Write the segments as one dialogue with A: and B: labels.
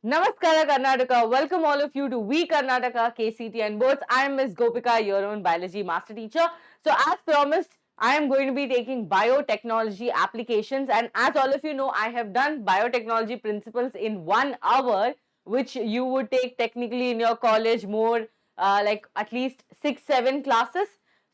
A: Namaskara Karnataka. Welcome all of you to We Karnataka KCT and Boards. I am Ms. Gopika, your own biology master teacher. So as promised, I am going to be taking biotechnology applications, and as all of you know, I have done biotechnology principles in 1 hour, which you would take technically in your college more like at least 6-7 classes.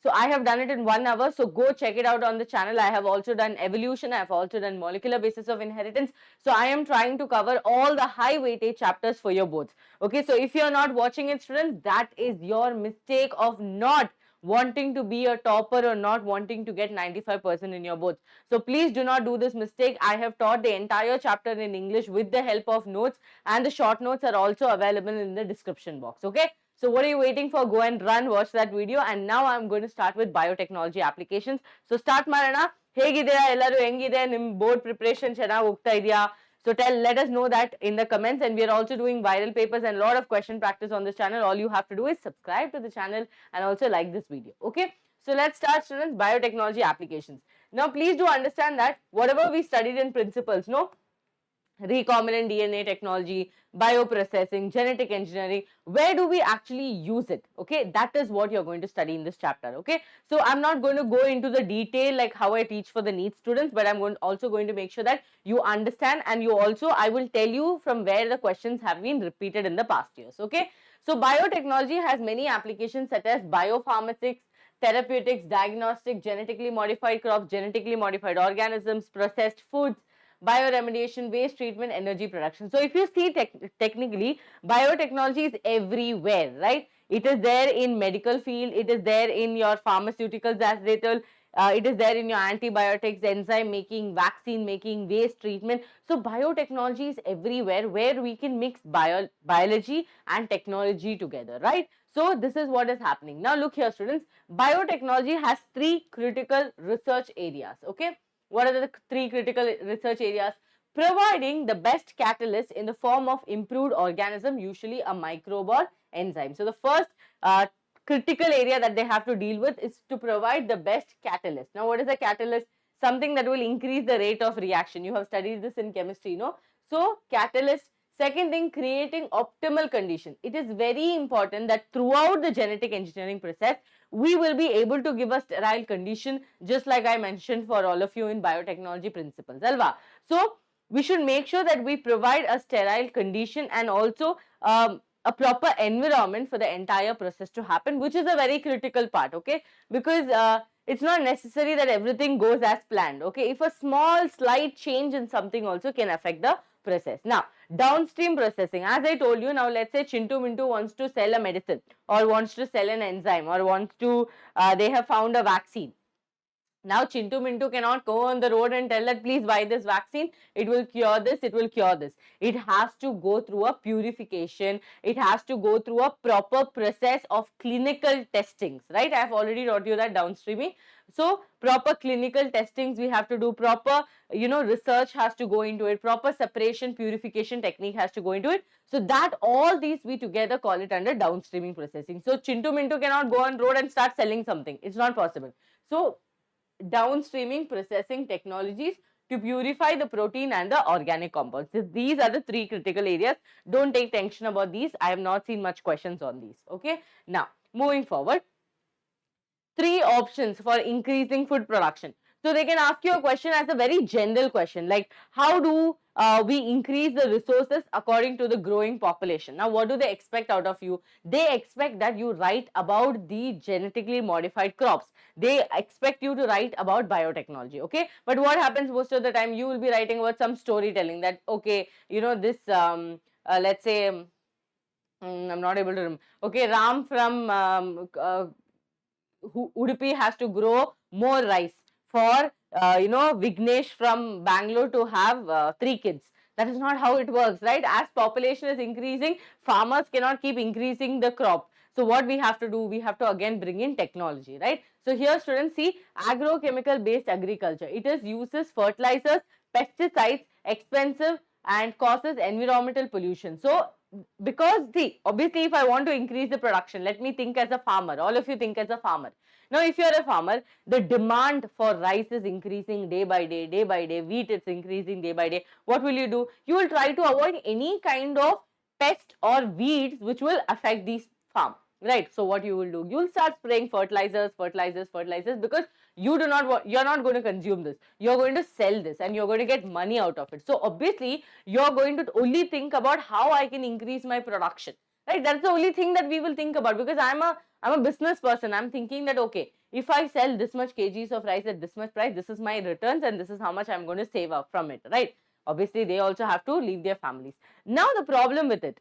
A: So I have done it in 1 hour. So go check it out on the channel. I have also done evolution. I have also done molecular basis of inheritance. So I am trying to cover all the high weightage chapters for your boards. Okay. So if you are not watching it, students, that is your mistake of not wanting to be a topper or not wanting to get 95% in your boards. So please do not do this mistake. I have taught the entire chapter in English with the help of notes, and the short notes are also available in the description box. Okay. So what are you waiting for? Go and run, watch that video. And now I'm going to start with biotechnology applications. So start ಮಾಡೋಣ. ಹೇಗಿದ್ದೀರಾ ಎಲ್ಲರೂ? ಹೆಂಗಿದೆ ನಿಮ್ಮ board preparation? ಚೆನ್ನಾಗಿ ಹೋಗ್ತಾ ಇದೆಯಾ? So let us know that in the comments, and we are also doing viral papers and a lot of question practice on this channel. All you have to do is subscribe to the channel and also like this video. Okay. So let's start, students. Biotechnology applications. Now please do understand that whatever we studied in principles, no, recombinant DNA technology, bioprocessing, genetic engineering, where do we actually use it? Okay, that is what you're going to study in this chapter. Okay, so I'm not going to go into the detail like how I teach for the NEET students, but I'm also going to make sure that you understand, and you also, I will tell you from where the questions have been repeated in the past years. Okay, so biotechnology has many applications such as biopharmaceutics, therapeutics, diagnostic, genetically modified crops, genetically modified organisms, processed foods, bioremediation, waste treatment, energy production. So if you see technically, biotechnology is everywhere, right? It is there in medical field, it is there in your pharmaceuticals as they tell, it is there in your antibiotics, enzyme making, vaccine making, waste treatment. So biotechnology is everywhere where we can mix biology and technology together, right? So this is what is happening. Now look here, students, biotechnology has 3 critical research areas, okay? What are the 3 critical research areas? Providing the best catalyst in the form of improved organism, usually a microbe or enzyme. So the first critical area that they have to deal with is to provide the best catalyst. Now what is a catalyst? Something that will increase the rate of reaction. You have studied this in chemistry, no? So catalyst. Second thing, creating optimal condition. It is very important that throughout the genetic engineering process, we will be able to give a sterile condition, just like I mentioned for all of you in biotechnology principles, alva. So we should make sure that we provide a sterile condition and also a proper environment for the entire process to happen, which is a very critical part, okay? Because it's not necessary that everything goes as planned, okay? If a small slight change in something also can affect the process. Now, downstream processing, as I told you, now let's say Chintu Mintu wants to sell a medicine or wants to sell an enzyme or wants to, they have found a vaccine. Now Chintu Mintu cannot go on the road and tell that please buy this vaccine, it will cure this, it will cure this. It has to go through a purification, it has to go through a proper process of clinical testings, right? I have already taught you that downstreaming. So proper clinical testings we have to do, proper, you know, research has to go into it, proper separation, purification technique has to go into it. So that all these we together call it under downstreaming processing. So Chintu Mintu cannot go on road and start selling something. It's not possible. So downstreaming processing technologies to purify the protein and the organic compounds. So these are the 3 critical areas. Don't take tension about these. I have not seen much questions on these. Okay. Now, moving forward, 3 options for increasing food production. So they can ask you a question as a very general question, like how do we increase the resources according to the growing population? Now, what do they expect out of you? They expect that you write about the genetically modified crops. They expect you to write about biotechnology, okay? But what happens most of the time, you will be writing about some storytelling that, okay, you know, this, let's say, I'm not able to remember. Okay, Ram from Udupi has to grow more rice for you know, Vignesh from Bangalore to have 3 kids. That is not how it works, right? As population is increasing, farmers cannot keep increasing the crop. So what we have to do, we have to again bring in technology, right? So here students see agrochemical based agriculture. It is uses fertilizers, pesticides, expensive and causes environmental pollution. So because see, obviously if I want to increase the production, let me think as a farmer. All of you think as a farmer. Now, if you're a farmer, the demand for rice is increasing day by day, day by day. Wheat is increasing day by day. What will you do? You will try to avoid any kind of pest or weeds which will affect these farm, right? So what you will do? You will start spraying fertilizers, because you do not want, you're not going to consume this. You're going to sell this and you're going to get money out of it. So obviously, you're going to only think about how I can increase my production, right? That's the only thing that we will think about, because I'm a business person. I'm thinking that, okay, if I sell this much kgs of rice at this much price, this is my returns and this is how much I'm going to save up from it, right? Obviously, they also have to leave their families. Now, the problem with it,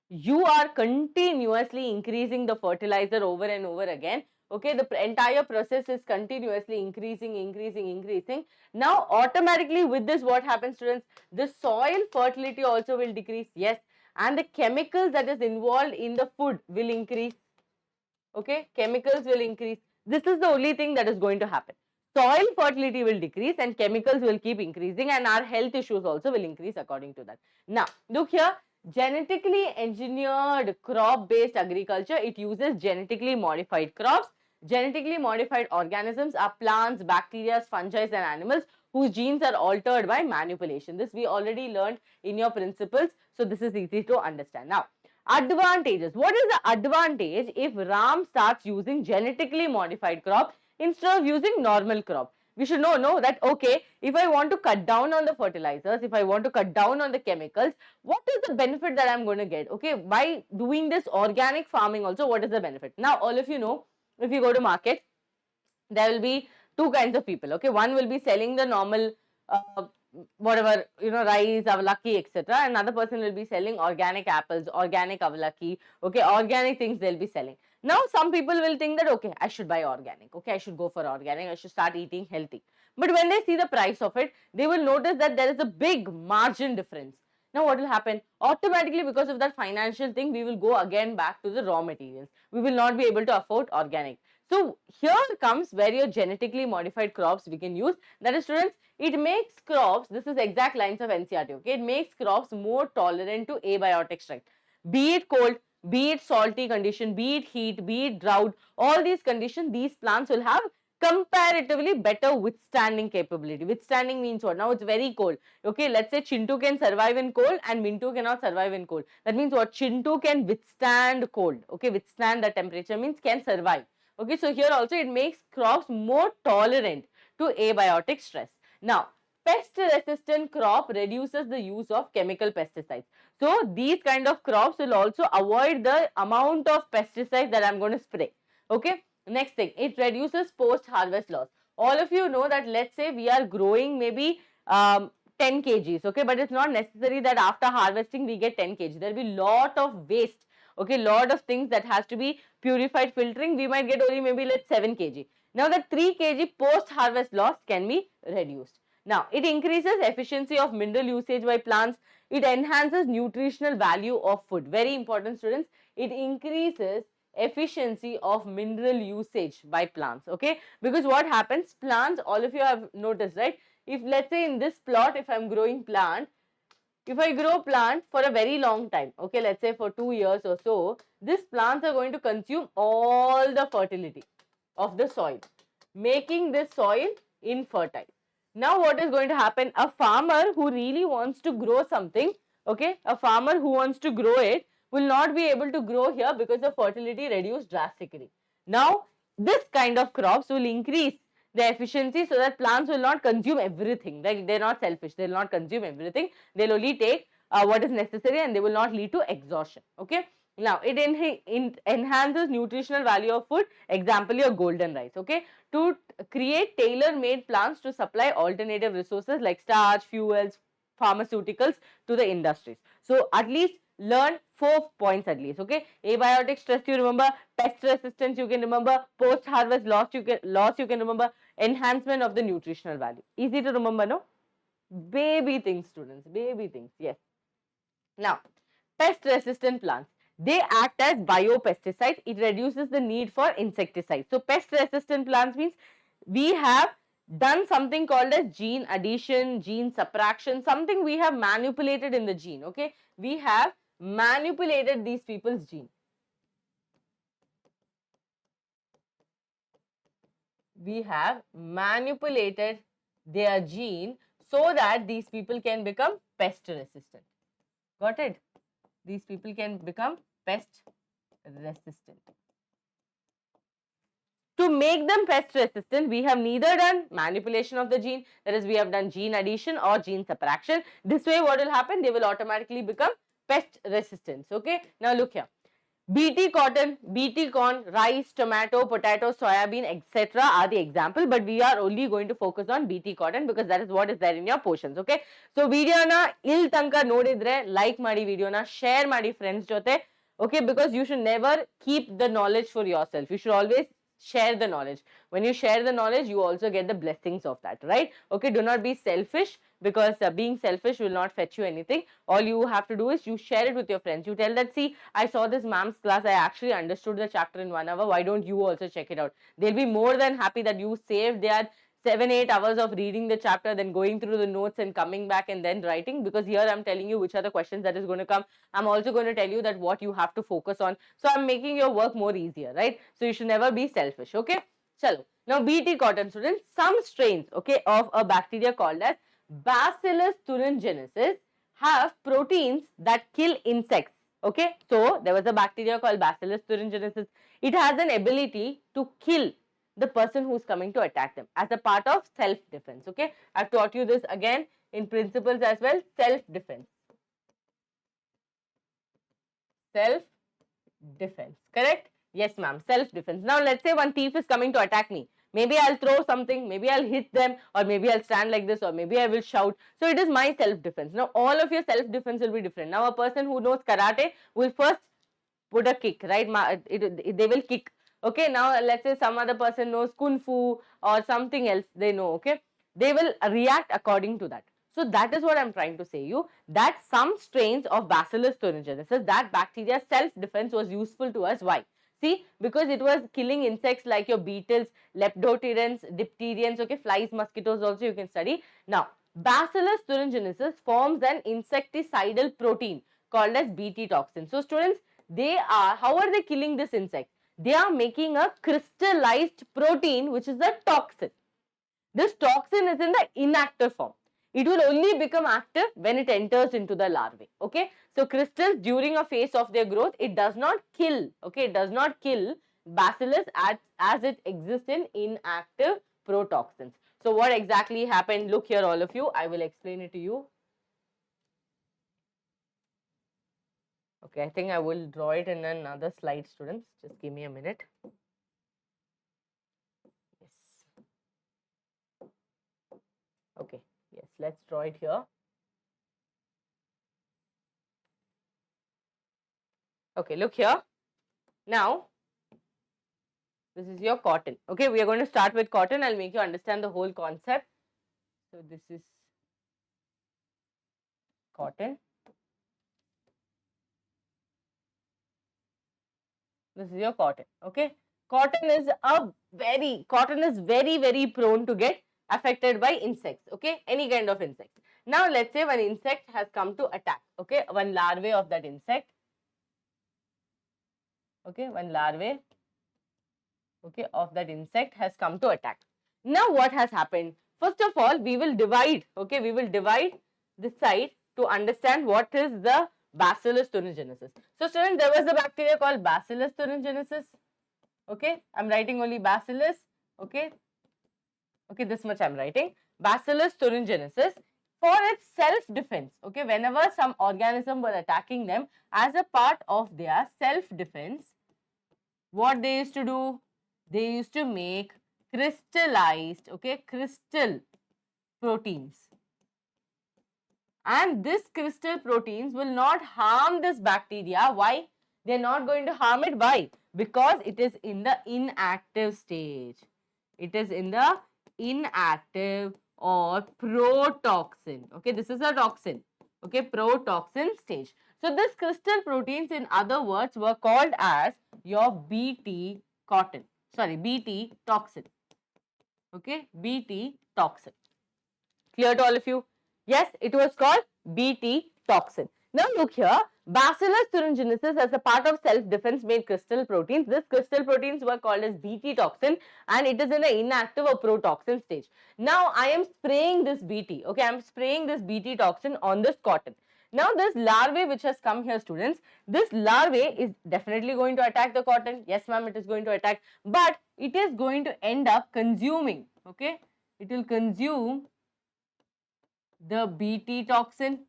A: you are continuously increasing the fertilizer over and over again. Okay, the entire process is continuously increasing. Now, automatically with this, what happens, students? The soil fertility also will decrease. Yes, and the chemicals that is involved in the food will increase. Okay, chemicals will increase. This is the only thing that is going to happen. Soil fertility will decrease and chemicals will keep increasing, and our health issues also will increase according to that. Now, look here, genetically engineered crop-based agriculture, it uses genetically modified crops. Genetically modified organisms are plants, bacteria, fungi and animals whose genes are altered by manipulation. This we already learned in your principles, so this is easy to understand. Now, advantages. What is the advantage if Ram starts using genetically modified crop instead of using normal crop? We should know that, okay, if I want to cut down on the fertilizers, if I want to cut down on the chemicals, what is the benefit that I'm going to get? Okay, by doing this organic farming also, what is the benefit? Now, all of you know, if you go to market, there will be two kinds of people. Okay, one will be selling the normal whatever, rice, avalaki, etc. Another person will be selling organic apples, organic avalaki, okay, organic things they'll be selling. Now, some people will think that, okay, I should buy organic, okay, I should go for organic, I should start eating healthy. But when they see the price of it, they will notice that there is a big margin difference. Now, what will happen? Automatically, because of that financial thing, we will go again back to the raw materials. We will not be able to afford organic. So, here comes where your genetically modified crops we can use. That is, students, it makes crops, this is exact lines of NCERT, okay, it makes crops more tolerant to abiotic stress. Be it cold, be it salty condition, be it heat, be it drought, all these conditions, these plants will have comparatively better withstanding capability. Withstanding means what? Now it's very cold. Okay, let's say Chintu can survive in cold and Mintu cannot survive in cold. That means what? Chintu can withstand cold. Okay, withstand the temperature means can survive. Okay, so here also it makes crops more tolerant to abiotic stress. Now, pest resistant crop reduces the use of chemical pesticides. So, these kind of crops will also avoid the amount of pesticides that I am going to spray. Okay. Next thing, it reduces post-harvest loss. All of you know that, let's say we are growing maybe 10 kgs, okay, but it's not necessary that after harvesting we get 10 kg. There will be lot of waste, okay, lot of things that has to be purified, filtering. We might get only maybe let's 7 kg. Now, the 3 kg post-harvest loss can be reduced. Now, it increases efficiency of mineral usage by plants. It enhances nutritional value of food. Very important, students. It increases efficiency of mineral usage by plants, okay, because what happens, plants, all of you have noticed, right? If let's say in this plot, if I'm growing plant, if I grow plant for a very long time, okay, let's say for 2 years or so, these plants are going to consume all the fertility of the soil, making this soil infertile. Now, what is going to happen? A farmer who really wants to grow something, okay, a farmer who wants to grow it will not be able to grow here because the fertility reduced drastically. Now, this kind of crops will increase the efficiency so that plants will not consume everything. Like, they're not selfish, they'll not consume everything. They'll only take what is necessary and they will not lead to exhaustion. Okay. Now, it enhances nutritional value of food. Example, your golden rice. Okay. To create tailor-made plants to supply alternative resources like starch, fuels, pharmaceuticals to the industries. So, at least learn 4 points at least. Okay. Abiotic stress you remember, pest resistance you can remember, post-harvest loss you can remember, enhancement of the nutritional value. Easy to remember, no? Baby things, students, baby things. Yes. Now, pest resistant plants, they act as biopesticides. It reduces the need for insecticides. So, pest resistant plants means we have done something called as gene addition, gene subtraction, something we have manipulated in the gene. Okay, we have manipulated these people's gene. We have manipulated their gene so that these people can become pest resistant. Got it? These people can become pest resistant. To make them pest resistant, we have neither done manipulation of the gene, that is, we have done gene addition or gene subtraction. This way, what will happen? They will automatically become pest resistant. Okay. Now look here. BT cotton, BT corn, rice, tomato, potato, soybean, etc. are the example, but we are only going to focus on BT cotton because that is what is there in your portions. Okay. So video na il tanka nodidre like ಮಾಡಿ video na share ಮಾಡಿ friends ಜೊತೆ. Okay, because you should never keep the knowledge for yourself. You should always share the knowledge. When you share the knowledge, you also get the blessings of that, right? Okay, do not be selfish, because being selfish will not fetch you anything. All you have to do is you share it with your friends. You tell that, see, I saw this ma'am's class, I actually understood the chapter in 1 hour. Why don't you also check it out? They'll be more than happy that you saved their 7-8 hours of reading the chapter, then going through the notes and coming back and then writing, because here I'm telling you which are the questions that is going to come. I'm also going to tell you that what you have to focus on. So I'm making your work more easier, right? So you should never be selfish, okay? Chalo. Now BT cotton, students, some strains, okay, of a bacteria called as Bacillus thuringiensis have proteins that kill insects. Okay, so there was a bacteria called Bacillus thuringiensis. It has an ability to kill the person who's coming to attack them as a part of self-defense. Okay, I've taught you this again in principles as well. Self-defense. Self-defense, correct? Yes, ma'am. Self-defense. Now, let's say one thief is coming to attack me. Maybe I'll throw something, maybe I'll hit them, or maybe I'll stand like this, or maybe I will shout. So it is my self-defense. Now, all of your self-defense will be different. Now, a person who knows karate will first put a kick, right? They will kick. Okay, now let's say some other person knows kung fu or something else they know, okay? They will react according to that. So that is what I'm trying to say you, that some strains of Bacillus thuringiensis, that bacteria self-defense was useful to us. Why? See, because it was killing insects like your beetles, lepidopterans, diphterians, okay, flies, mosquitoes also you can study. Now, Bacillus thuringiensis forms an insecticidal protein called as Bt toxin. So students, how are they killing this insect? They are making a crystallized protein which is a toxin. This toxin is in the inactive form. It will only become active when it enters into the larvae. Okay. So crystals during a phase of their growth, it does not kill. Okay. It does not kill bacillus as it exists in inactive protoxins. So what exactly happened? Look here, all of you. I will explain it to you. Okay, I think I will draw it in another slide, students. Just give me a minute. Yes. Okay, yes, let's draw it here. Okay, look here. Now, this is your cotton. Okay, we are going to start with cotton. I'll make you understand the whole concept. So, this is cotton. This is your cotton. Okay, cotton is very, very prone to get affected by insects. Okay, any kind of insect. Now, let's say one insect has come to attack. Okay, one larvae of that insect. Okay, one larvae, okay, of that insect has come to attack. Now, what has happened? First of all, we will divide. Okay, we will divide this side to understand what is the Bacillus thuringiensis. So, students, there was a bacteria called Bacillus thuringiensis. Okay, I'm writing only Bacillus. Okay, okay, this much I'm writing. Bacillus thuringiensis for its self-defense. Okay, whenever some organism were attacking them, as a part of their self-defense, what they used to do? They used to make crystallized, okay, crystal proteins. And this crystal proteins will not harm this bacteria. Why? They are not going to harm it. Why? Because it is in the inactive stage. It is in the inactive or protoxin. Okay, this is a toxin. Okay, protoxin stage. So, this crystal proteins, in other words, were called as your BT cotton. Sorry, BT toxin. Okay, BT toxin. Clear to all of you? Yes, it was called BT toxin. Now look here, Bacillus thuringiensis as a part of self-defense made crystal proteins. These crystal proteins were called as Bt toxin and it is in an inactive or protoxin stage. Now I am spraying this Bt, okay, I am spraying this Bt toxin on this cotton. Now this larvae which has come here, students, this larvae is definitely going to attack the cotton. Yes ma'am, it is going to attack, but it is going to end up consuming, okay, it will consume the Bt toxin.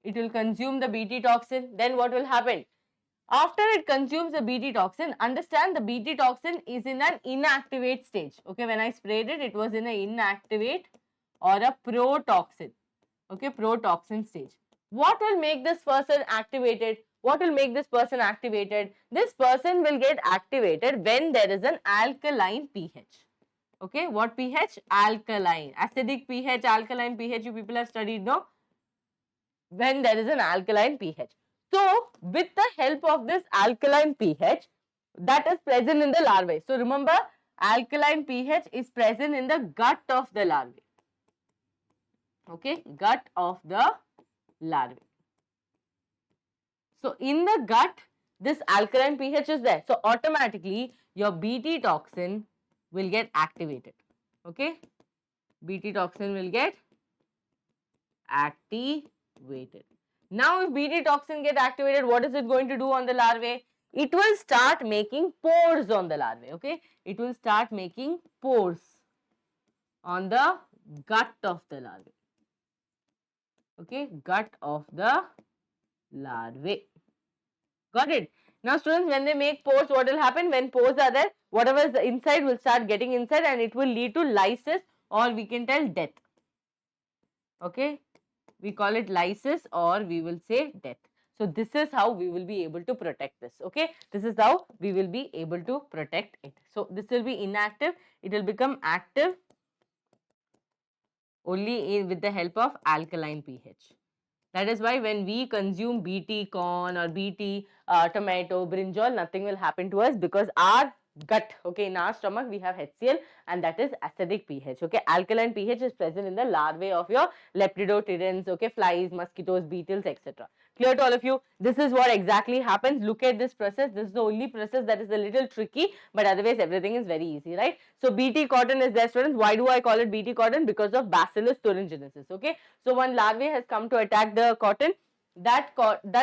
A: It will consume the Bt toxin. Then what will happen? After it consumes the Bt toxin, understand the Bt toxin is in an inactivate stage. Okay, when I sprayed it, it was in an inactivate or a protoxin. Okay, protoxin stage. What will make this person activated? What will make this person activated? This person will get activated when there is an alkaline pH. Okay, what pH? Alkaline. Acidic pH, alkaline pH, you people have studied, no? When there is an alkaline pH. So, with the help of this alkaline pH that is present in the larvae. So, remember, alkaline pH is present in the gut of the larvae. Okay, gut of the larvae. So, in the gut, this alkaline pH is there. So, automatically, your Bt toxin will get activated. Okay, Bt toxin will get activated. Now, if Bt toxin get activated, what is it going to do on the larvae? It will start making pores on the larvae. Okay, it will start making pores on the gut of the larvae. Okay, gut of the larvae. Got it? Now, students, when they make pores, what will happen? When pores are there, whatever is the inside will start getting inside and it will lead to lysis, or we can tell death. Okay, we call it lysis or we will say death. So, this is how we will be able to protect this. Okay, this is how we will be able to protect it. So, this will be inactive, it will become active only with the help of alkaline pH. That is why when we consume Bt corn or Bt tomato, brinjal, nothing will happen to us because our gut, okay, in our stomach we have HCl and that is acidic pH. Okay, alkaline pH is present in the larvae of your lepidopterans, okay, flies, mosquitoes, beetles, etc. Clear to all of you? This is what exactly happens. Look at this process. This is the only process that is a little tricky, but otherwise everything is very easy, right? So Bt cotton is there, students. Why do I call it Bt cotton? Because of Bacillus thuringiensis. Okay, so one larvae has come to attack the cotton. That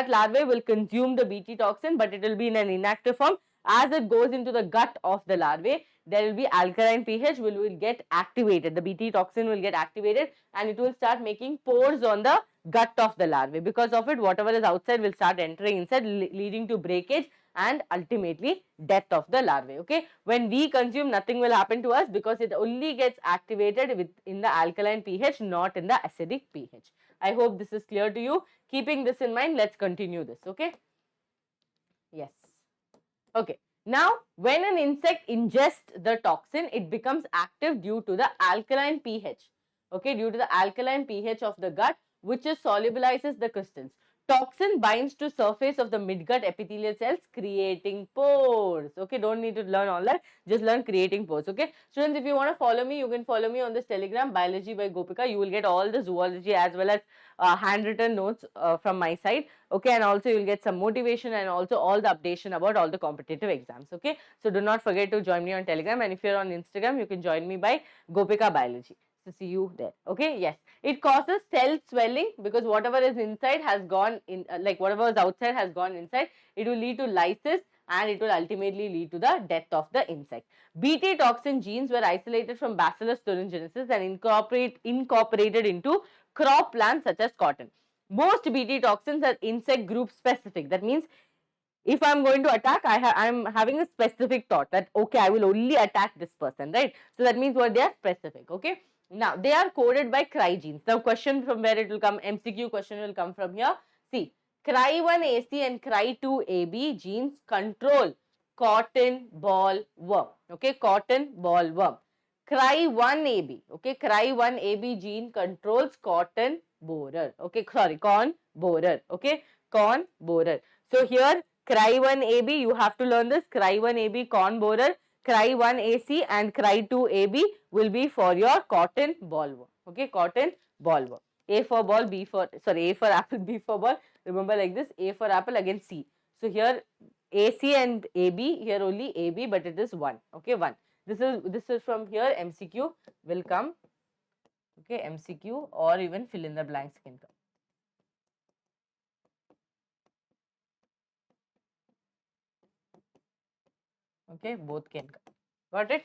A: larvae will consume the Bt toxin, but it will be in an inactive form. As it goes into the gut of the larvae, there will be alkaline pH will get activated. The Bt toxin will get activated and it will start making pores on the gut of the larvae. Because of it, whatever is outside will start entering inside, leading to breakage and ultimately death of the larvae. Okay, when we consume, nothing will happen to us because it only gets activated in the alkaline pH, not in the acidic pH. I hope this is clear to you. Keeping this in mind, let's continue this. Okay, yes. Okay, now when an insect ingests the toxin, it becomes active due to the alkaline pH. Okay, due to the alkaline pH of the gut, which is solubilizes the crystals. Toxin binds to surface of the midgut epithelial cells, creating pores. Okay, don't need to learn all that. Just learn creating pores. Okay, students, if you want to follow me, you can follow me on this Telegram, Biology by Gopika. You will get all the zoology as well as handwritten notes from my side. Okay, and also you will get some motivation and also all the updation about all the competitive exams. Okay, so do not forget to join me on Telegram, and if you are on Instagram, you can join me by Gopika Biology. So see you there. Okay, yes, it causes cell swelling because whatever is inside has gone in, like whatever is outside has gone inside. It will lead to lysis and it will ultimately lead to the death of the insect. Bt toxin genes were isolated from Bacillus thuringiensis and incorporated into crop plants such as cotton. Most Bt toxins are insect group specific. That means if I'm going to attack, I'm having a specific thought that okay, I will only attack this person, right? So that means what, they are specific. Okay. Now they are coded by Cry genes. Now question from where it will come, MCQ question will come from here. See, Cry1AC and Cry2AB genes control cotton ball worm. Okay, cotton ball worm. Cry1AB. Okay, Cry1AB gene controls cotton borer. Okay, sorry, corn borer. Okay, corn borer. So here Cry1AB, you have to learn this. Cry1AB corn borer, Cry1AC and Cry2AB will be for your cotton bollworm. Okay, cotton bollworm. A for ball, B for, sorry, A for apple, B for ball. Remember like this, A for apple, again C. So here AC and AB, here only AB, but it is 1. Okay, 1. This is from here MCQ will come. Okay, MCQ or even fill in the blanks can come. Okay, both can come. Got it?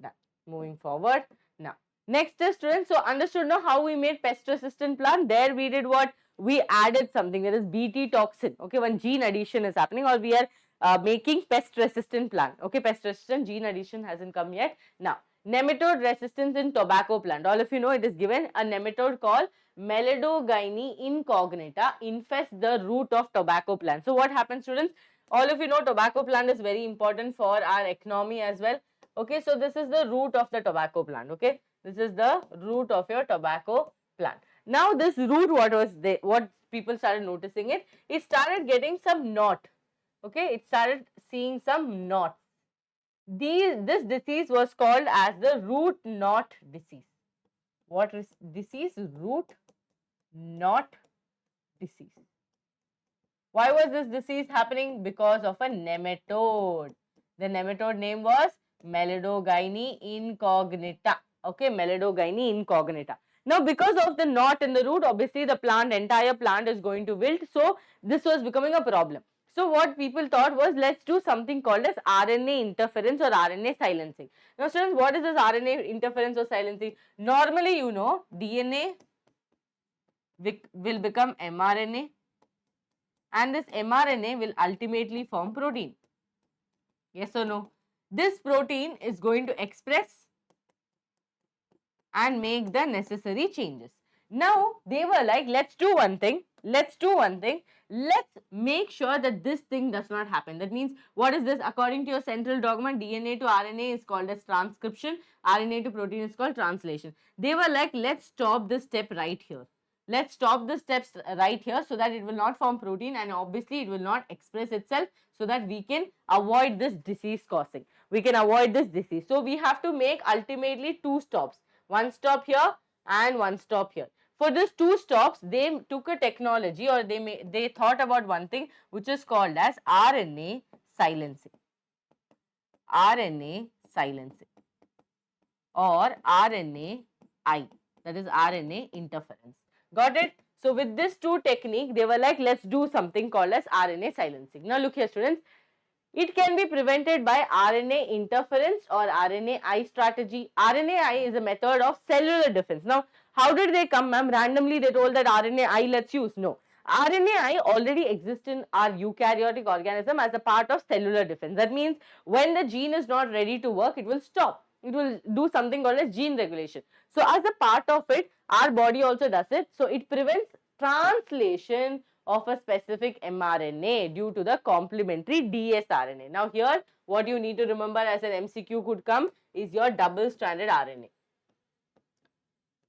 A: Done. Moving forward. Now, next is students. So, understood now how we made pest resistant plant. There we did what? We added something, that is Bt toxin. Okay, one gene addition is happening, or we are making pest resistant plant. Okay, pest resistant gene addition hasn't come yet. Now, nematode resistance in tobacco plant. All of you know it is given a nematode called Melidogyne incognita infests the root of tobacco plant. So, what happens, students? All of you know tobacco plant is very important for our economy as well. Okay, so this is the root of the tobacco plant. Okay, this is the root of your tobacco plant. Now this root, what people started noticing it, it started getting some knot. Okay, it started seeing some knots. This disease was called as the root knot disease. What is disease? Root knot disease. Why was this disease happening? Because of a nematode. The nematode name was Melidogyne incognita. Okay, Melidogyne incognita. Now, because of the knot in the root, obviously the entire plant is going to wilt. So, this was becoming a problem. So, what people thought was, let's do something called as RNA interference or RNA silencing. Now, students, what is this RNA interference or silencing? Normally, you know, DNA will become mRNA, and this mRNA will ultimately form protein. Yes or no? This protein is going to express and make the necessary changes. Now, they were like, let's do one thing. Let's make sure that this thing does not happen. That means, what is this? According to your central dogma, DNA to RNA is called as transcription, RNA to protein is called translation. They were like, let's stop this step right here. Let's stop the steps right here so that it will not form protein, and obviously it will not express itself, so that we can avoid this disease causing. We can avoid this disease. So we have to make ultimately 2 stops. One stop here and one stop here. For these 2 stops, they took a technology, or they thought about one thing which is called as RNA silencing. RNA silencing or RNAi, that is RNA interference. Got it? So, with this 2 technique, they were like, let's do something called as RNA silencing. Now, look here, students. It can be prevented by RNA interference or RNAi strategy. RNAi is a method of cellular defense. Now, how did they come, ma'am? Randomly, they told that RNAi let's use. No. RNAi already exists in our eukaryotic organism as a part of cellular defense. That means, when the gene is not ready to work, it will stop. It will do something called as gene regulation. So, as a part of it, our body also does it. So, it prevents translation of a specific mRNA due to the complementary dsRNA. Now, here what you need to remember as an MCQ could come is your double-stranded RNA.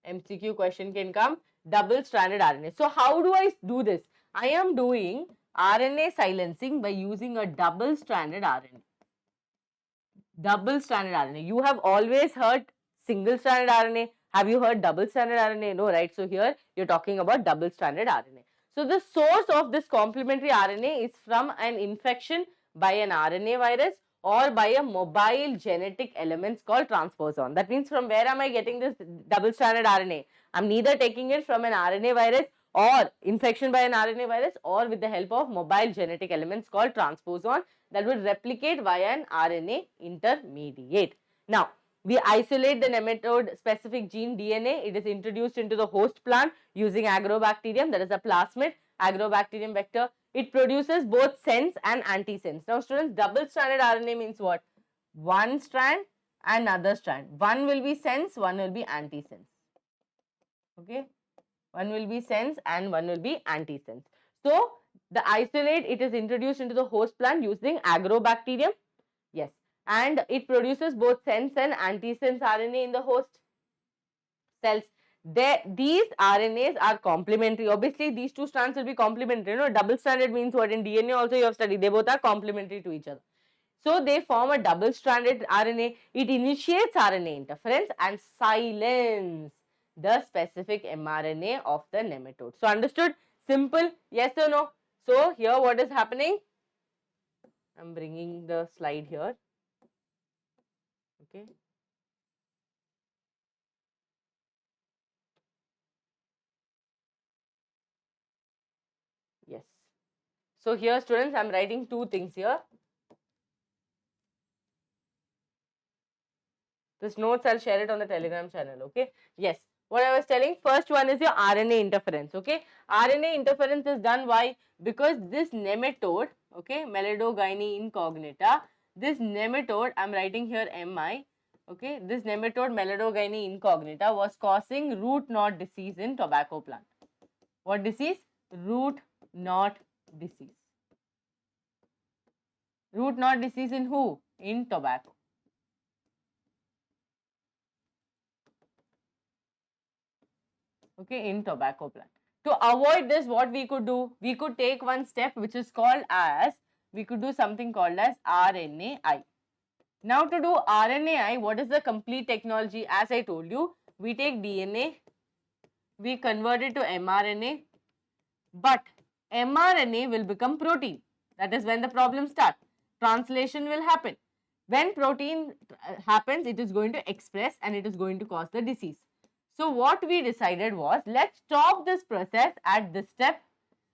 A: MCQ question can come, double-stranded RNA. So, how do I do this? I am doing RNA silencing by using a double-stranded RNA. Double-stranded RNA. You have always heard single-stranded RNA. Have you heard double-stranded RNA? No, right? So, here you're talking about double-stranded RNA. So, the source of this complementary RNA is from an infection by an RNA virus or by a mobile genetic elements called transposon. That means, from where am I getting this double-stranded RNA? I'm neither taking it from an RNA virus or infection by an RNA virus, or with the help of mobile genetic elements called transposon that will replicate via an RNA intermediate. Now, we isolate the nematode specific gene DNA. It is introduced into the host plant using agrobacterium, that is a plasmid agrobacterium vector. It produces both sense and antisense. Now, students, double-stranded RNA means what? One strand and another strand. One will be sense, one will be antisense. Okay, one will be sense and one will be antisense. So, the isolate, it is introduced into the host plant using agrobacterium. Yes, and it produces both sense and antisense RNA in the host cells. These RNAs are complementary. Obviously, these 2 strands will be complementary. You know, double-stranded means what? In DNA also you have studied. They both are complementary to each other. So, they form a double-stranded RNA. It initiates RNA interference and the specific mRNA of the nematode. So understood? Simple, yes or no? So here what is happening? I'm bringing the slide here. Okay. Yes. So here students, I'm writing two things here. This notes, I'll share it on the Telegram channel, okay? Yes. What I was telling, first one is your RNA interference, okay? RNA interference is done why? Because this nematode, okay, Melidogyne incognita, this nematode, I'm writing here MI, okay, this nematode Melidogyne incognita was causing root knot disease in tobacco plant. What disease? Root knot disease. Root knot disease in who? In tobacco. Okay, in tobacco plant. To avoid this, what we could do? We could take one step which is called as, we could do something called as RNAi. Now to do RNAi, what is the complete technology? As I told you, we take DNA, we convert it to mRNA, but mRNA will become protein. That is when the problem starts. Translation will happen. When protein happens, it is going to express and it is going to cause the disease. So what we decided was, let's stop this process at this step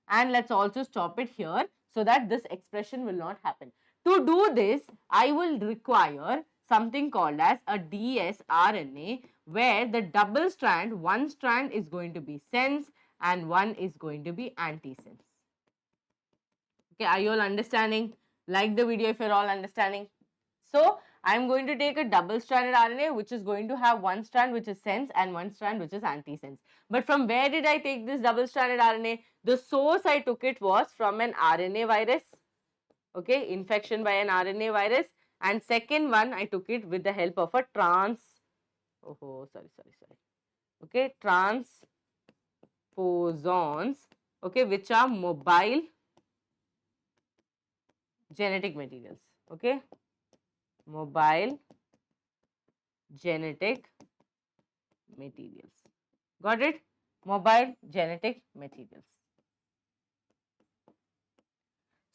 A: and let's also stop it here so that this expression will not happen. To do this, I will require something called as a dsRNA, where the double strand, one strand is going to be sense and one is going to be antisense. Okay, are you all understanding? Like the video if you're all understanding. So, I am going to take a double-stranded RNA which is going to have one strand which is sense and one strand which is antisense. But from where did I take this double-stranded RNA? The source I took it was from an RNA virus. Okay, infection by an RNA virus. And second one, I took it with the help of a okay, transposons, okay, which are mobile genetic materials. Okay, mobile genetic materials. Got it? Mobile genetic materials.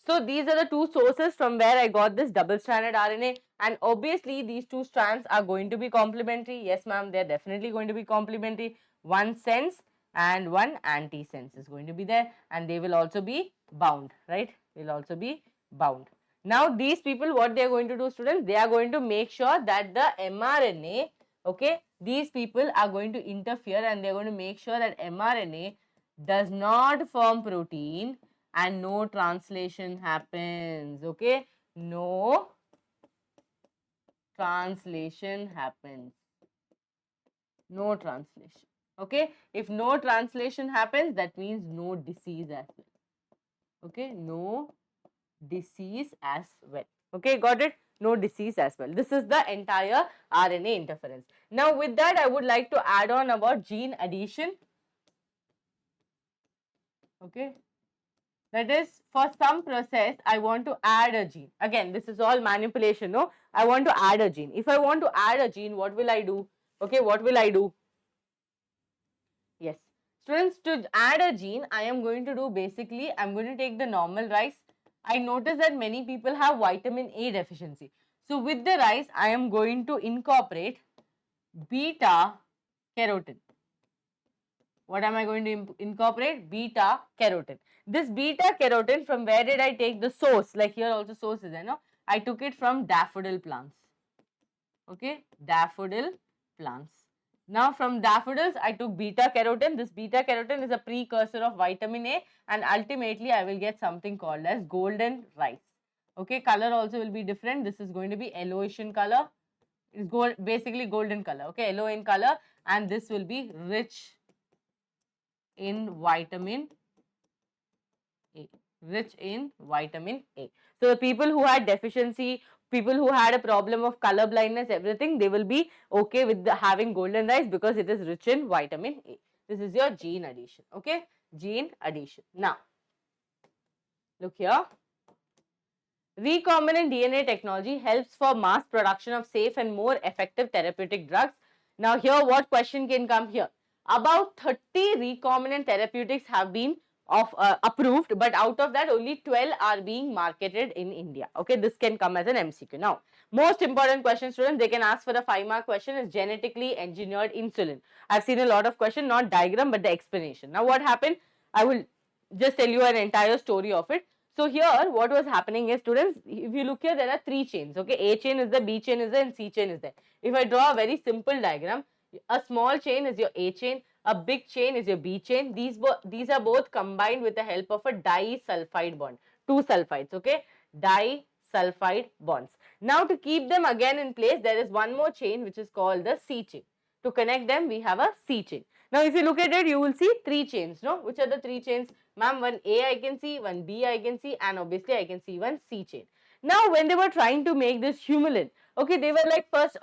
A: So these are the two sources from where I got this double-stranded RNA, and obviously these two strands are going to be complementary. Yes, ma'am, they are definitely going to be complementary. One sense and one antisense is going to be there, and they will also be bound, right? They will also be bound. Now these people, what they are going to do, students, they are going to make sure that the mRNA, okay, these people are going to interfere and they are going to make sure that mRNA does not form protein and no translation happens. Okay, no translation happens. No translation. Okay, if no translation happens, that means no disease as well. Okay, no disease as well. Okay, got it? No disease as well. This is the entire RNA interference. Now with that, I would like to add on about gene addition. Okay, that is, for some process, I want to add a gene. Again, this is all manipulation, no? I want to add a gene. If I want to add a gene, what will I do? Okay, what will I do? Yes. Students, to add a gene, I am going to do basically, I'm going to take the normal rice. I notice that many people have vitamin A deficiency. So with the rice, I am going to incorporate beta carotene. What am I going to incorporate? Beta carotene. This beta carotene, from where did I take the source? Like here also source is there, no? I took it from daffodil plants. Okay, daffodil plants. Now from daffodils, I took beta carotene. This beta carotene is a precursor of vitamin A, and ultimately I will get something called as golden rice. Okay, color also will be different. This is going to be yellowish in color. It's basically golden color. Okay, yellow in color, and this will be rich in vitamin A. Rich in vitamin A. So the people who had deficiency, people who had a problem of color blindness, everything, they will be okay with having golden rice because it is rich in vitamin A. This is your gene addition. Okay, gene addition. Now, look here. Recombinant DNA technology helps for mass production of safe and more effective therapeutic drugs. Now here, what question can come here? about 30 recombinant therapeutics have been approved, but out of that only 12 are being marketed in India. Okay, this can come as an MCQ. Now, most important question, students, they can ask for a 5-mark question is genetically engineered insulin. I've seen a lot of question, not diagram, but the explanation. Now, what happened? I will just tell you an entire story of it. So here, what was happening is, students, if you look here, there are 3 chains. Okay, A chain is there, B chain is there, and C chain is there. If I draw a very simple diagram, a small chain is your A chain, a big chain is your B chain. These are both combined with the help of a disulfide bond. 2 sulfides, okay? Disulfide bonds. Now to keep them again in place, there is one more chain which is called the C chain. To connect them, we have a C chain. Now if you look at it, you will see 3 chains, no? Which are the 3 chains? Ma'am, one A I can see, one B I can see, and obviously I can see one C chain. Now when they were trying to make this Humulin, okay, they were like, first,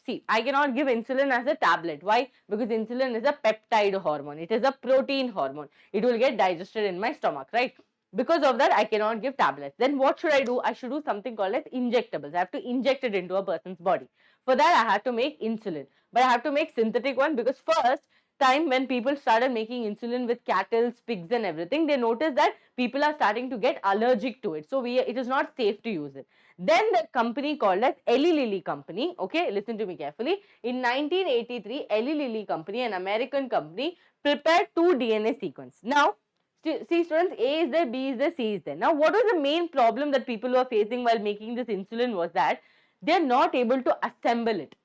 A: see, I cannot give insulin as a tablet. Why? Because insulin is a peptide hormone. It is a protein hormone. It will get digested in my stomach, right? Because of that, I cannot give tablets. Then what should I do? I should do something called as injectables. I have to inject it into a person's body. For that, I have to make insulin. But I have to make synthetic one, because first time when people started making insulin with cattle, pigs and everything, they noticed that people are starting to get allergic to it. So it is not safe to use it. Then the company called as Eli Lilly company, okay, listen to me carefully. In 1983, Eli Lilly company, an American company, prepared 2 DNA sequence. Now, see students, A is there, B is there, C is there. Now, what was the main problem that people were facing while making this insulin was that they are not able to assemble it.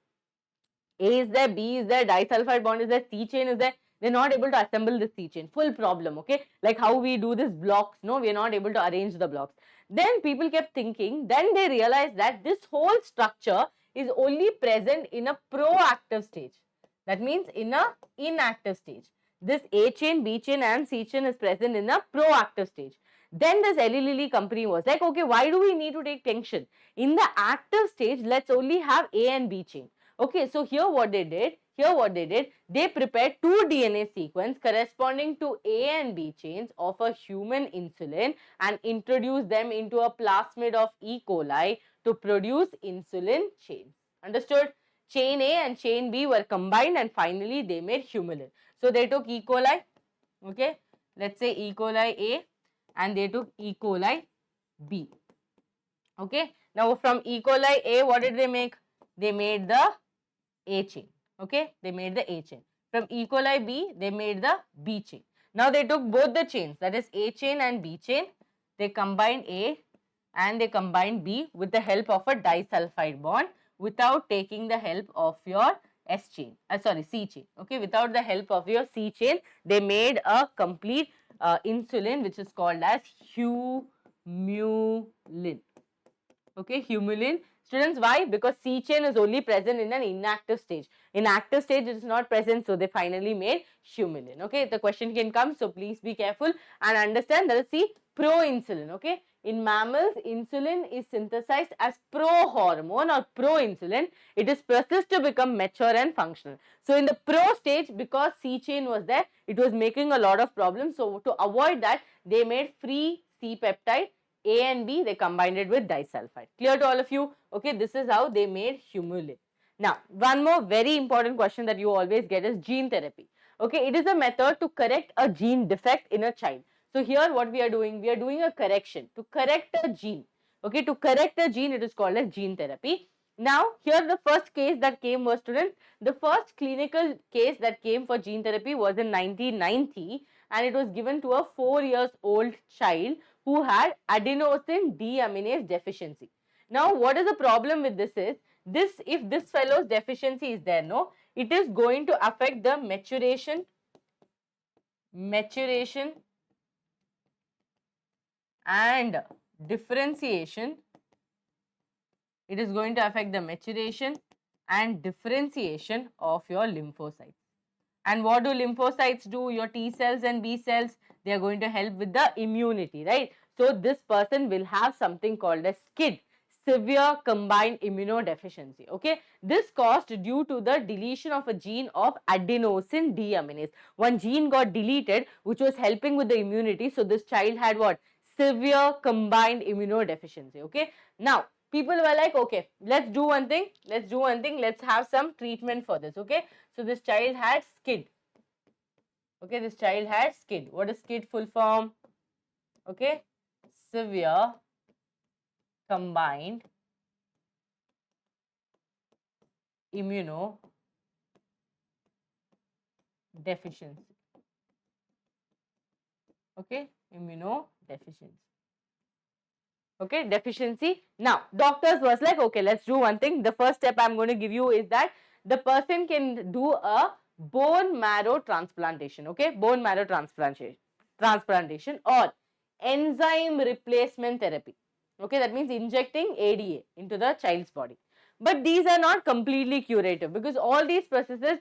A: A is there, B is there, disulfide bond is there, C chain is there. They're not able to assemble this C chain. Full problem, okay? Like how we do this blocks, no, we're not able to arrange the blocks. Then people kept thinking, then they realized that this whole structure is only present in a proactive stage. That means in a inactive stage. This A chain, B chain and C chain is present in a proactive stage. Then this Eli Lilly company was like, okay, why do we need to take tension? In the active stage, let's only have A and B chain. Okay, so here what they did, they prepared 2 DNA sequence corresponding to A and B chains of a human insulin and introduced them into a plasmid of E. coli to produce insulin chains. Understood? Chain A and chain B were combined and finally they made Humulin. So they took E. coli, okay, let's say E. coli A, and they took E. coli B. Okay, now from E. coli A, what did they make? They made the A chain. Okay, they made the A chain. From E. coli B, they made the B chain. Now they took both the chains, that is A chain and B chain. They combined A and they combined B with the help of a disulfide bond without taking the help of your S chain. C chain. Okay, without the help of your C chain, they made a complete insulin which is called as Humulin. Okay, Humulin. Students, why? Because C chain is only present in an inactive stage. In active stage, it is not present, so they finally made Humulin. Okay, the question can come, so please be careful and understand that is the proinsulin. Okay, in mammals, insulin is synthesized as prohormone or proinsulin. It is processed to become mature and functional. So in the pro stage, because C chain was there, it was making a lot of problems. So to avoid that, they made free C peptide. A and B, they combined it with disulfide. Clear to all of you? Okay, this is how they made Humulin. Now, one more very important question that you always get is gene therapy. Okay, it is a method to correct a gene defect in a child. So here what we are doing a correction to correct a gene. Okay, to correct a gene, it is called as gene therapy. Now, here the first case that came was, students, the first clinical case that came for gene therapy was in 1990 and it was given to a 4-year-old child who had adenosine deaminase deficiency. Now, what is the problem with this is, if this fellow's deficiency is there, no, it is going to affect the maturation and differentiation. It is going to affect the maturation and differentiation of your lymphocytes. And what do lymphocytes do? Your T cells and B cells, they are going to help with the immunity, right? So this person will have something called as SCID, severe combined immunodeficiency. Okay, this caused due to the deletion of a gene of adenosine deaminase. One gene got deleted which was helping with the immunity. So this child had what? Severe combined immunodeficiency. Okay, now people were like, okay, let's do one thing, let's have some treatment for this. Okay, so this child had SCID. Okay, this child had SCID. What is SCID full form? Okay, severe combined immunodeficiency. Okay, immunodeficiency. Okay, deficiency. Now, doctors was like, okay, let's do one thing. The first step I'm going to give you is that the person can do a bone marrow transplantation. Okay, bone marrow transplantation or enzyme replacement therapy. Okay, that means injecting ADA into the child's body. But these are not completely curative because all these processes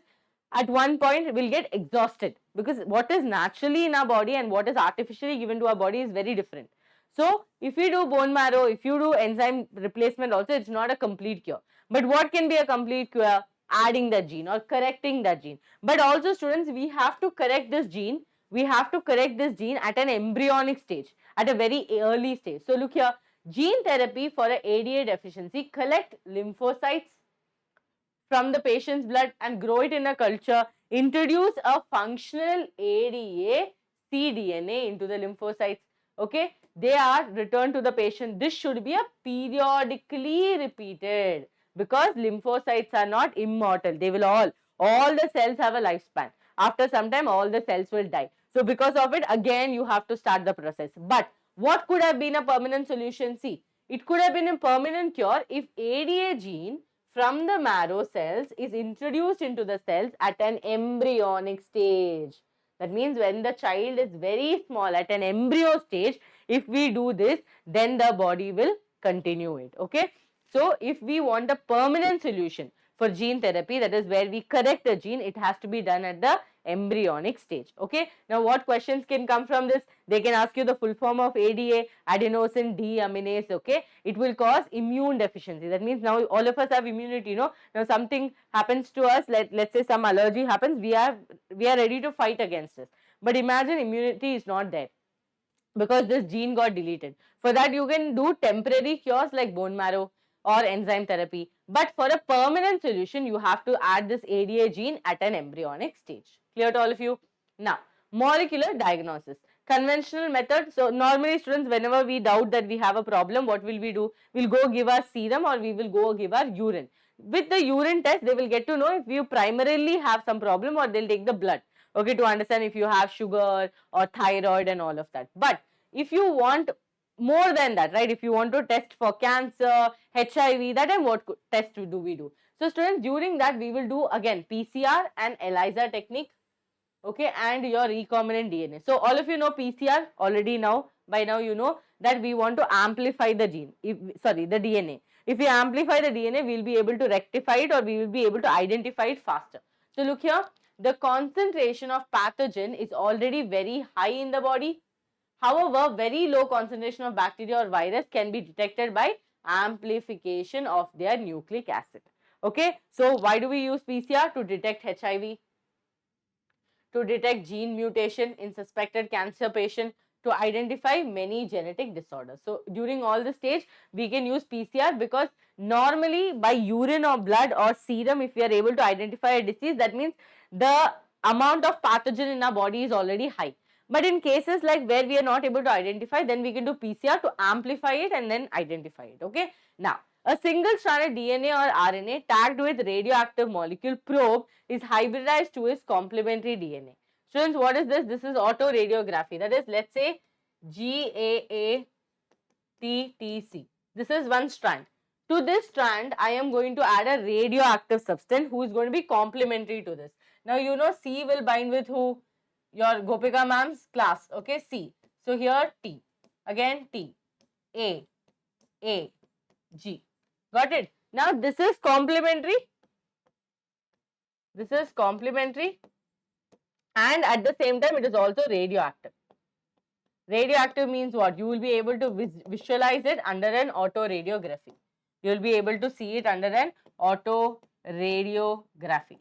A: at one point will get exhausted because what is naturally in our body and what is artificially given to our body is very different. So, if you do bone marrow, if you do enzyme replacement also, it's not a complete cure. But what can be a complete cure? Adding that gene or correcting that gene. But also students, we have to correct this gene. We have to correct this gene at an embryonic stage, at a very early stage. So, look here, gene therapy for a ADA deficiency, collect lymphocytes from the patient's blood and grow it in a culture, introduce a functional ADA cDNA into the lymphocytes. Okay, they are returned to the patient. This should be a periodically repeated because lymphocytes are not immortal. They will all the cells have a lifespan. After some time, all the cells will die. So because of it, again, you have to start the process. But what could have been a permanent solution? See, it could have been a permanent cure if ADA gene from the marrow cells is introduced into the cells at an embryonic stage. That means when the child is very small at an embryo stage, if we do this, then the body will continue it. Okay. So, if we want a permanent solution for gene therapy, that is where we correct the gene, it has to be done at the embryonic stage. Okay. Now, what questions can come from this? They can ask you the full form of ADA, adenosine deaminase. Okay. It will cause immune deficiency. That means now all of us have immunity. Now something happens to us. Let's say some allergy happens. We are ready to fight against this. But imagine immunity is not there because this gene got deleted. For that, you can do temporary cures like bone marrow or enzyme therapy. But for a permanent solution, you have to add this ADA gene at an embryonic stage. Clear to all of you? Now, molecular diagnosis. Conventional method. So, normally students, whenever we doubt that we have a problem, what will we do? We'll go give our serum or we will go give our urine. With the urine test, they will get to know if you primarily have some problem or they'll take the blood. Okay, to understand if you have sugar or thyroid and all of that. But if you want more than that, right, if you want to test for cancer, HIV, that time what test do we do? So students, during that we will do again PCR and ELISA technique, okay, and your recombinant DNA. So all of you know PCR already now, by now you know that we want to amplify the gene, the DNA. If we amplify the DNA, we will be able to rectify it or we will be able to identify it faster. So look here, the concentration of pathogen is already very high in the body. However, very low concentration of bacteria or virus can be detected by amplification of their nucleic acid. Okay, so why do we use PCR? To detect HIV, to detect gene mutation in suspected cancer patient, to identify many genetic disorders. So, during all the stage, we can use PCR because normally by urine or blood or serum, if we are able to identify a disease, that means the amount of pathogen in our body is already high. But in cases like where we are not able to identify, then we can do PCR to amplify it and then identify it. Okay. Now, a single-stranded DNA or RNA tagged with radioactive molecule probe is hybridized to its complementary DNA. Students, what is this? This is autoradiography. That is, let's say GAATTC. This is one strand. To this strand, I am going to add a radioactive substance who is going to be complementary to this. Now, you know C will bind with who? Your Gopika ma'am's class. Okay, C. So, here T. Again T. A. G. Got it? Now, this is complementary. This is complementary. And at the same time, it is also radioactive. Radioactive means what? You will be able to visualize it under an autoradiography. You will be able to see it under an autoradiography.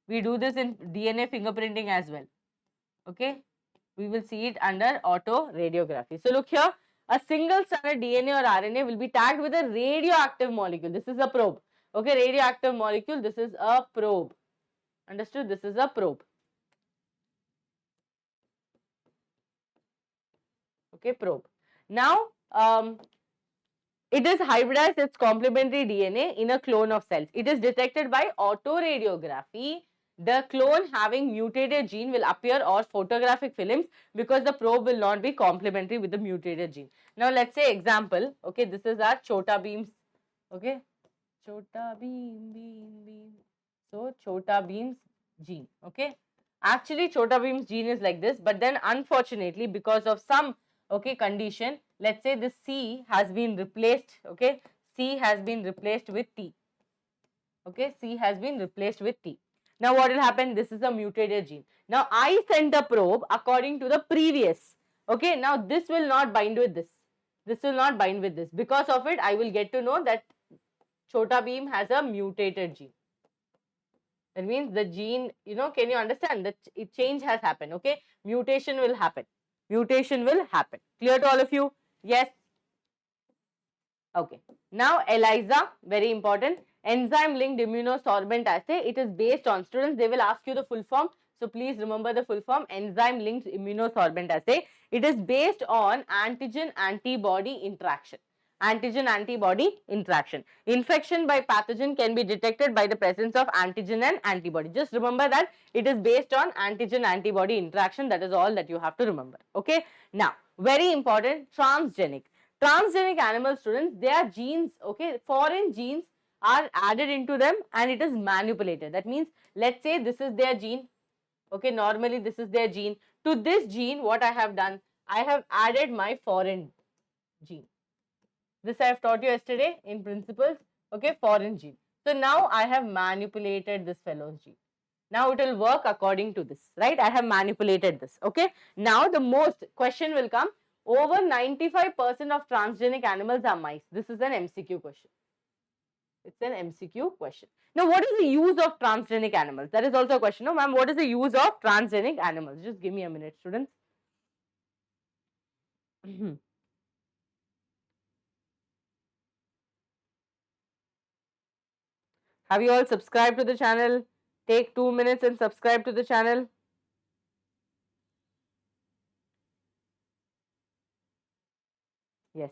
A: We do this in DNA fingerprinting as well. Okay. We will see it under autoradiography. So, look here. A single stranded DNA or RNA will be tagged with a radioactive molecule. This is a probe. Okay. Radioactive molecule. This is a probe. Understood? This is a probe. okay, probe. Now, it is hybridized its complementary DNA in a clone of cells. It is detected by autoradiography. The clone having mutated gene will appear or photographic films because the probe will not be complementary with the mutated gene. Now, let's say example, okay, this is our Chota Beam's, okay, Chota Beam. So, Chota Beam's gene, okay. Actually, Chota Beam's gene is like this, but then unfortunately, because of some, okay, condition, let's say this C has been replaced, okay, C has been replaced with T, okay, C has been replaced with T. Now, what will happen? This is a mutated gene. Now, I sent a probe according to the previous, okay. Now, this will not bind with this. This will not bind with this. Because of it, I will get to know that Chota Beam has a mutated gene. That means the gene, you know, can you understand that change has happened, okay? Mutation will happen. Mutation will happen. Clear to all of you? Yes? Okay. Now, ELISA, very important. Enzyme linked immunosorbent assay. It is based on, students, they will ask you the full form. So, please remember the full form, enzyme linked immunosorbent assay. It is based on antigen antibody interaction. Antigen antibody interaction. Infection by pathogen can be detected by the presence of antigen and antibody. Just remember that it is based on antigen antibody interaction. That is all that you have to remember. Okay. Now, very important, transgenic. Transgenic animal, students, their genes, okay, foreign genes are added into them and it is manipulated. That means, let's say this is their gene, okay, normally this is their gene. To this gene, what I have done, I have added my foreign gene. This I have taught you yesterday in principles, okay, foreign gene. So now I have manipulated this fellow's gene. Now it will work according to this, right? I have manipulated this, okay. Now the most question will come, over 95% of transgenic animals are mice. This is an MCQ question. It's an MCQ question. Now, what is the use of transgenic animals? That is also a question. No, ma'am, what is the use of transgenic animals? Just give me a minute, students. Have you all subscribed to the channel? Take 2 minutes and subscribe to the channel. Yes.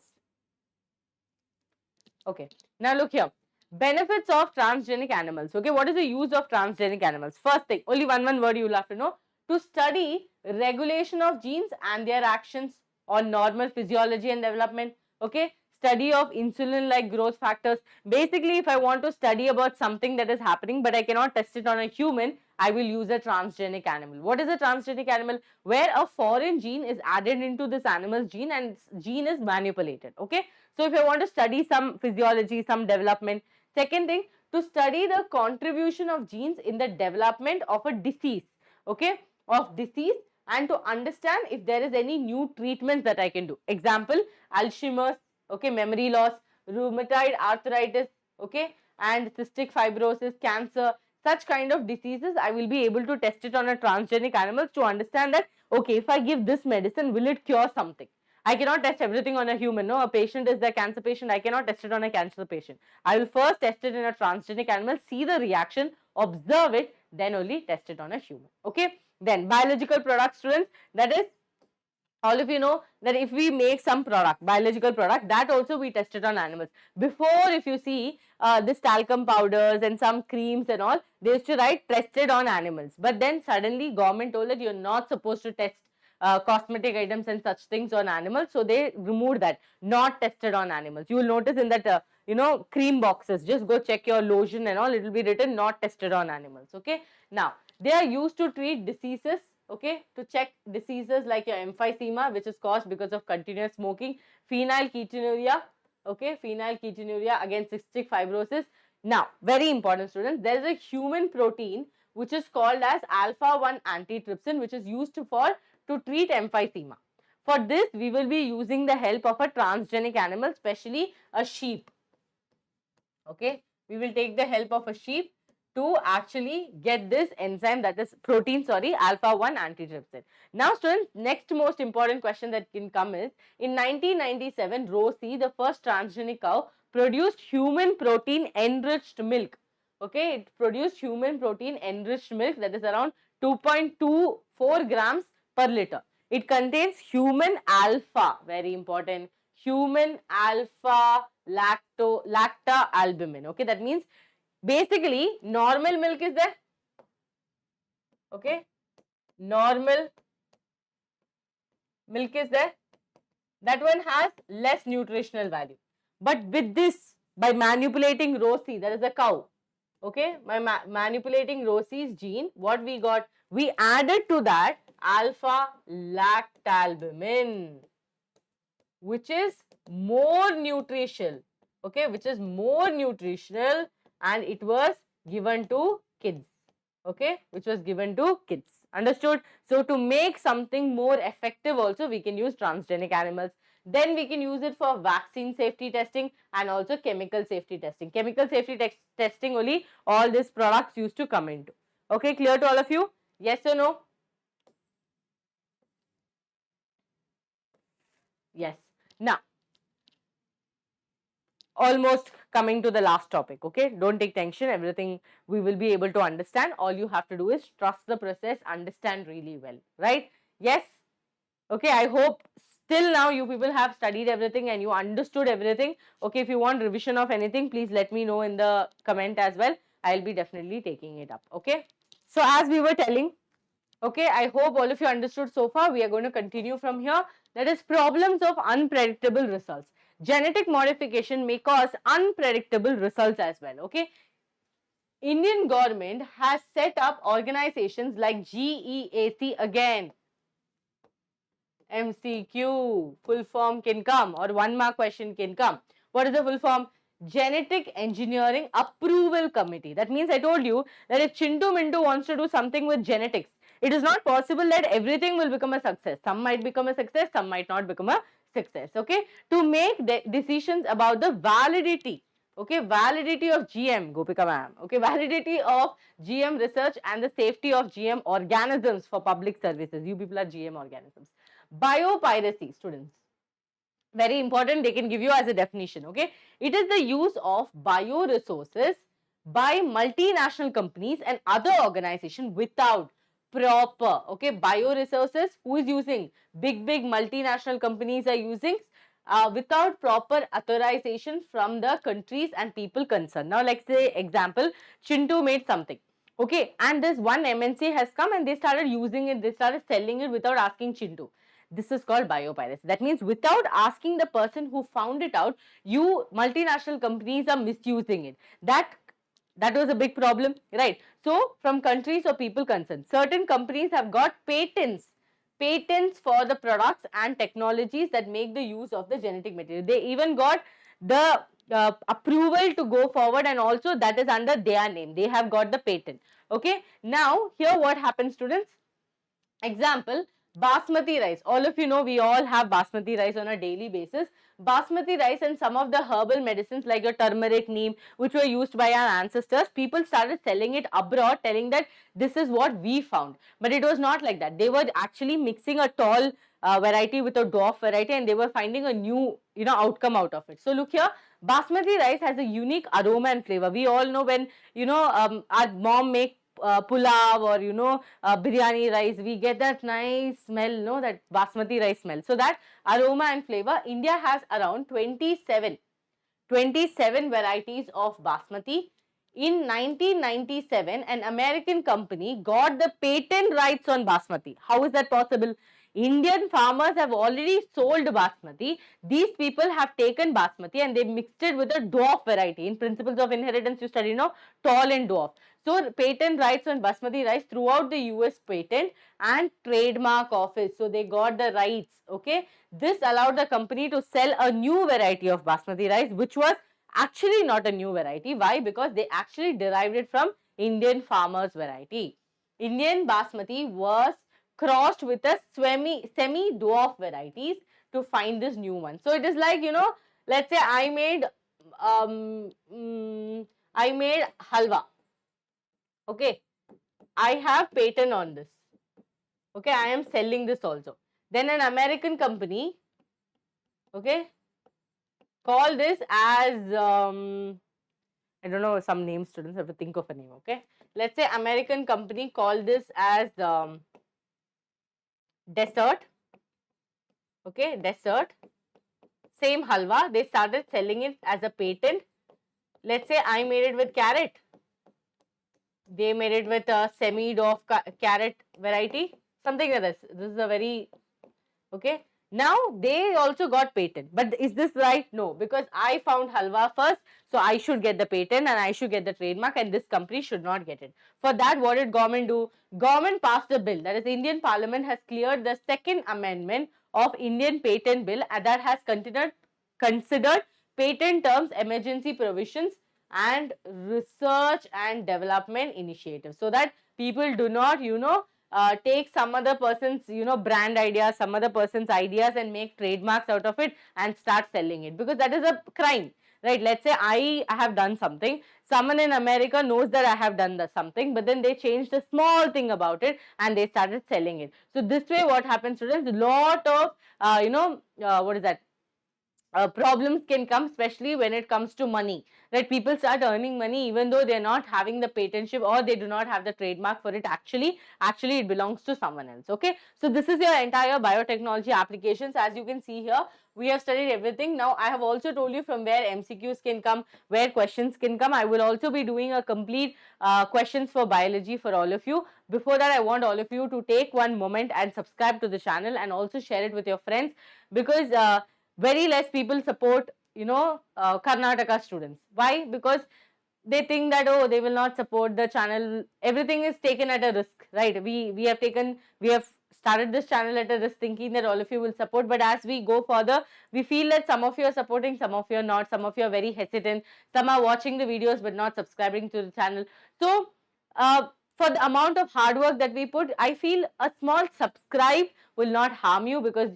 A: Okay. Now look here. Benefits of transgenic animals. Okay. What is the use of transgenic animals? First thing, only one word you will have to know. To study regulation of genes and their actions on normal physiology and development. Okay. Study of insulin-like growth factors. Basically, if I want to study about something that is happening, but I cannot test it on a human, I will use a transgenic animal. What is a transgenic animal? Where a foreign gene is added into this animal's gene and gene is manipulated. Okay. So, if I want to study some physiology, some development. Second thing, to study the contribution of genes in the development of a disease. Okay. Of disease, and to understand if there is any new treatments that I can do. Example, Alzheimer's, okay, memory loss, rheumatoid arthritis, okay, and cystic fibrosis, cancer, such kind of diseases, I will be able to test it on a transgenic animals to understand that, okay, if I give this medicine, will it cure something? I cannot test everything on a human. No, a patient is the cancer patient. I cannot test it on a cancer patient. I will first test it in a transgenic animal, see the reaction, observe it, then only test it on a human. Okay. Then biological products, students, that is, all of you know that if we make some product, biological product, that also we test it on animals. Before, if you see this talcum powders and some creams and all, they used to write tested on animals. But then suddenly government told that you're not supposed to test cosmetic items and such things on animals. So they removed that, not tested on animals. You will notice in that, you know, cream boxes, just go check your lotion and all, it will be written not tested on animals. Okay. Now, they are used to treat diseases, okay, to check diseases like your emphysema, which is caused because of continuous smoking, phenylketonuria, okay, phenylketonuria, again cystic fibrosis. Now, very important, students, there is a human protein which is called as alpha-1 antitrypsin, which is used for to treat emphysema. For this, we will be using the help of a transgenic animal, especially a sheep. Okay, we will take the help of a sheep to actually get this enzyme, that is protein, sorry, alpha-1 antitrypsin. Now, students, next most important question that can come is, in 1997, Rosie, the first transgenic cow, produced human protein enriched milk. Okay, it produced human protein enriched milk, that is around 2.24 grams per liter. It contains human alpha, very important, human alpha lacta albumin. Okay, that means basically normal milk is there. Okay, normal milk is there. That one has less nutritional value. But with this, by manipulating Rosie, that is a cow. Okay, by manipulating Rosie's gene, what we got? We added to that alpha lactalbumin, which is more nutritional. Okay, which is more nutritional, and it was given to kids. Okay, which was given to kids. Understood? So to make something more effective also, we can use transgenic animals. Then we can use it for vaccine safety testing and also chemical safety testing. Chemical safety testing only all these products used to come into. Okay, clear to all of you? Yes or no? Yes. Now, almost coming to the last topic. Okay, don't take tension, everything we will be able to understand. All you have to do is trust the process, understand really well, right? Yes. Okay, I hope still now you people have studied everything and you understood everything. Okay, if you want revision of anything, please let me know in the comment as well. I'll be definitely taking it up. Okay, so as we were telling, okay, I hope all of you understood so far. We are going to continue from here. That is problems of unpredictable results. Genetic modification may cause unpredictable results as well. Okay, Indian government has set up organizations like GEAC again. MCQ, full form can come, or 1 mark question can come. What is the full form? Genetic Engineering Approval Committee. That means I told you that if Chintu Mintu wants to do something with genetics, it is not possible that everything will become a success. Some might become a success, some might not become a success. Okay, to make decisions about the validity. Okay, validity of GM, Gopika ma'am. Okay, validity of GM research and the safety of GM organisms for public services. You people are GM organisms. Biopiracy, students. Very important, they can give you as a definition. Okay, it is the use of bioresources by multinational companies and other organizations without proper, okay, bioresources. Who is using? Big multinational companies are using without proper authorization from the countries and people concerned. Now, let's say example, Chintu made something. Okay, and this one MNC has come and they started using it, they started selling it without asking Chintu. This is called biopiracy. That means without asking the person who found it out, you multinational companies are misusing it. That was a big problem, right? So from countries or people concerned, certain companies have got patents for the products and technologies that make the use of the genetic material. They even got the approval to go forward, and also that is under their name. They have got the patent. Okay, now here what happens, students? Example, basmati rice. All of you know we all have basmati rice on a daily basis. Basmati rice and some of the herbal medicines like your turmeric, neem, which were used by our ancestors, people started selling it abroad, telling that this is what we found. But it was not like that. They were actually mixing a tall variety with a dwarf variety, and they were finding a new, outcome out of it. So look here, basmati rice has a unique aroma and flavor. We all know when, our mom make pulav or biryani rice, we get that nice smell, no, that basmati rice smell. So that aroma and flavor. India has around 27 varieties of basmati. In 1997, an American company got the patent rights on basmati. How is that possible? Indian farmers have already sold basmati. These people have taken basmati and they mixed it with a dwarf variety. In principles of inheritance, you study, tall and dwarf. So patent rights on basmati rice throughout the US Patent and Trademark Office. So they got the rights. Okay, this allowed the company to sell a new variety of basmati rice, which was actually not a new variety. Why? Because they actually derived it from Indian farmers variety. Indian basmati was crossed with a semi-dwarf varieties to find this new one. So it is like, let's say I made halwa. Okay, I have patent on this. Okay, I am selling this also. Then an American company, okay, call this as I don't know some name, students have to think of a name. Okay, let's say American company call this as dessert. Okay, dessert. Same halwa, they started selling it as a patent. Let's say I made it with carrot. They made it with a semi-dough carrot variety, something like this. This is a very, okay. Now they also got patent, but is this right? No, because I found halwa first, so I should get the patent and I should get the trademark, and this company should not get it. For that, what did government do? Government passed a bill, that is Indian Parliament has cleared the second amendment of Indian Patent Bill, and that has considered patent terms, emergency provisions and research and development initiatives, so that people do not, take some other person's, brand ideas, some other person's ideas and make trademarks out of it and start selling it, because that is a crime, right? Let's say I have done something, someone in America knows that I have done something, but then they changed a small thing about it and they started selling it. So this way what happens, students, lot of what is that, problems can come, especially when it comes to money, right? People start earning money even though they're not having the patentship or they do not have the trademark for it. Actually it belongs to someone else. Okay, so this is your entire biotechnology applications. As you can see here, we have studied everything. Now I have also told you from where MCQs can come, where questions can come. I will also be doing a complete questions for biology for all of you. Before that, I want all of you to take one moment and subscribe to the channel and also share it with your friends, because very less people support, Karnataka students. Why? Because they think that, oh, they will not support the channel. Everything is taken at a risk, right? We have started this channel at a risk, thinking that all of you will support, but as we go further, we feel that some of you are supporting, some of you are not, some of you are very hesitant, some are watching the videos but not subscribing to the channel. So for the amount of hard work that we put, I feel a small subscribe will not harm you, because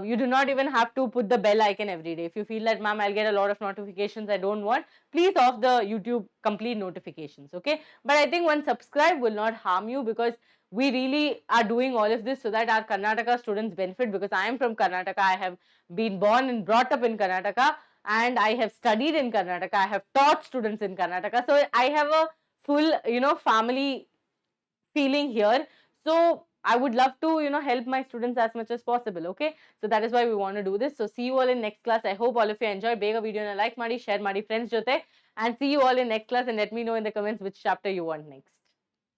A: you do not even have to put the bell icon every day. If you feel that, ma'am, I'll get a lot of notifications, I don't want, please off the YouTube complete notifications, okay? But I think one subscribe will not harm you, because we really are doing all of this so that our Karnataka students benefit, because I am from Karnataka. I have been born and brought up in Karnataka, and I have studied in Karnataka. I have taught students in Karnataka. So I have a full, family feeling here. So I would love to, help my students as much as possible. Okay, so that is why we want to do this. So see you all in next class. I hope all of you enjoy. Bega video na like ಮಾಡಿ, share ಮಾಡಿ friends ಜೊತೆ, and see you all in next class, and let me know in the comments which chapter you want next.